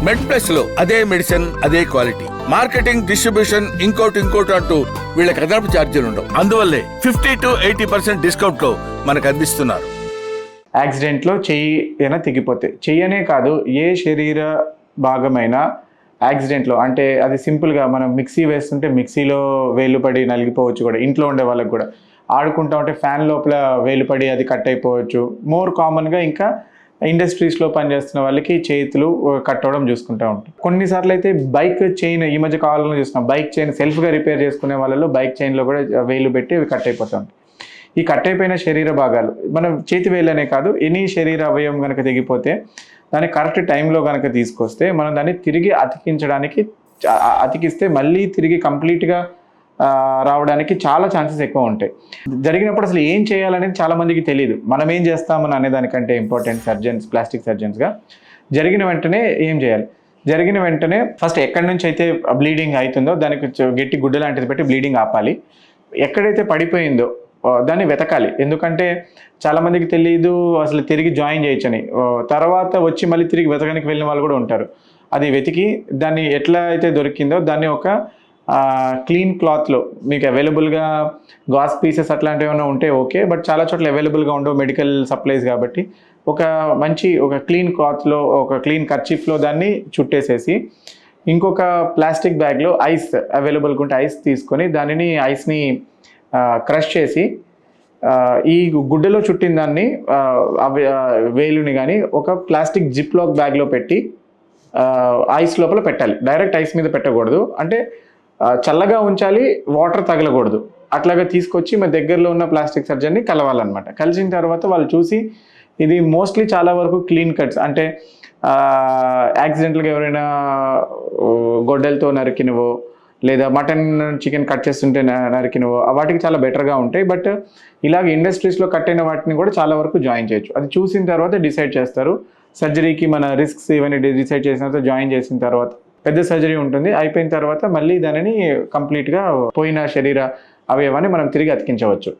మెడ్ plus లో అదే medicine అదే క్వాలిటీ, మార్కెటింగ్ డిస్ట్రిబ్యూషన్ ఇంకోటి అంటూ వీళ్ళకి అదనపు ఛార్జీలు ఉండవు. అందువల్లే 50 to 80% డిస్కౌంట్ లో మనకు అందిస్తున్నారు. యాక్సిడెంట్లో చెయ్యి అయినా తెగిపోతే, చెయ్యనే కాదు ఏ శరీర భాగమైనా యాక్సిడెంట్లో, అంటే అది సింపుల్గా మనం మిక్సీ వేస్తుంటే మిక్సీలో వేలు పడి నలిగిపోవచ్చు కూడా, ఇంట్లో ఉండే వాళ్ళకి కూడా ఆడుకుంటా ఉంటే ఫ్యాన్ లోపల వేలు పడి అది కట్ అయిపోవచ్చు. మోర్ కామన్గా ఇంకా ఇండస్ట్రీస్లో పనిచేస్తున్న వాళ్ళకి చేతులు కట్ అవ్వడం చూసుకుంటూ ఉంటాం. కొన్నిసార్లు అయితే బైక్ చైన్, ఈ మధ్య కాలంలో చూస్తున్నాం, బైక్ చైన్ సెల్ఫ్గా రిపేర్ చేసుకునే వాళ్ళలో బైక్ చైన్లో కూడా వేలు పెట్టి అవి కట్ అయిపోతూ ఉంటాయి. ఈ కట్ అయిపోయిన శరీర భాగాలు, మనం చేతి వేలనే కాదు ఎనీ శరీర అవయవం కనుక తెగిపోతే దాన్ని కరెక్ట్ టైంలో కనుక తీసుకొస్తే మనం దాన్ని తిరిగి అతికిస్తే మళ్ళీ తిరిగి కంప్లీట్గా రావడానికి చాలా ఛాన్సెస్ ఎక్కువ ఉంటాయి. జరిగినప్పుడు అసలు ఏం చేయాలనేది చాలామందికి తెలియదు. మనం ఏం చేస్తామని అనేదానికంటే ఇంపార్టెంట్ సర్జన్స్, ప్లాస్టిక్ సర్జన్స్గా జరిగిన వెంటనే ఏం చేయాలి, జరిగిన వెంటనే ఫస్ట్ ఎక్కడి నుంచి అయితే బ్లీడింగ్ అవుతుందో దానికి గట్టి గుడ్డ లాంటిది పెట్టి బ్లీడింగ్ ఆపాలి. ఎక్కడైతే పడిపోయిందో దాన్ని వెతకాలి. ఎందుకంటే చాలామందికి తెలియదు అసలు తిరిగి జాయిన్ చేయొచ్చని. తర్వాత వచ్చి మళ్ళీ తిరిగి వెతకడానికి వెళ్ళిన వాళ్ళు కూడా ఉంటారు. అది వెతికి దాన్ని ఎట్లా అయితే దొరికిందో దాన్ని ఒక క్లీన్ క్లాత్లో, మీకు అవైలబుల్గా గాస్ పీసెస్ అట్లాంటివి ఏమైనా ఉంటే ఓకే, బట్ చాలా చోట్ల అవైలబుల్గా ఉండవు మెడికల్ సప్లైస్ కాబట్టి ఒక క్లీన్ క్లాత్లో, ఒక క్లీన్ కర్చీఫ్లో దాన్ని చుట్టేసేసి ఇంకొక ప్లాస్టిక్ బ్యాగ్లో ఐస్ అవైలబుల్గా ఉంటే ఐస్ తీసుకొని దానిని ఐస్ని క్రష్ చేసి ఈ గుడ్డలో చుట్టిన దాన్ని వేలుని కానీ ఒక ప్లాస్టిక్ జిప్ లాక్ బ్యాగ్లో పెట్టి ఐస్ లోపల పెట్టాలి. డైరెక్ట్ ఐస్ మీద పెట్టకూడదు, అంటే చల్లగా ఉంచాలి, వాటర్ తగలకూడదు. అట్లాగా తీసుకొచ్చి మన దగ్గరలో ఉన్న ప్లాస్టిక్ సర్జన్ని కలవాలన్నమాట. కలిసిన తర్వాత వాళ్ళు చూసి, ఇది మోస్ట్లీ చాలా వరకు క్లీన్ కట్స్, అంటే యాక్సిడెంట్గా ఎవరైనా గొడ్డలతో నరికినవో లేదా మటన్ చికెన్ కట్ చేస్తుంటే నరికినవో వాటికి చాలా బెటర్గా ఉంటాయి. బట్ ఇలాగ ఇండస్ట్రీస్లో కట్ అయిన వాటిని కూడా చాలా వరకు జాయిన్ చేయొచ్చు. అది చూసిన తర్వాత డిసైడ్ చేస్తారు. సర్జరీకి మన రిస్క్స్ ఇవన్నీ డిసైడ్ చేసిన తర్వాత జాయిన్ చేసిన తర్వాత పెద్ద సర్జరీ ఉంటుంది. అయిపోయిన తర్వాత మళ్ళీ దానిని కంప్లీట్గా పోయిన శరీర అవయవాన్ని మనం తిరిగి అతికించవచ్చు.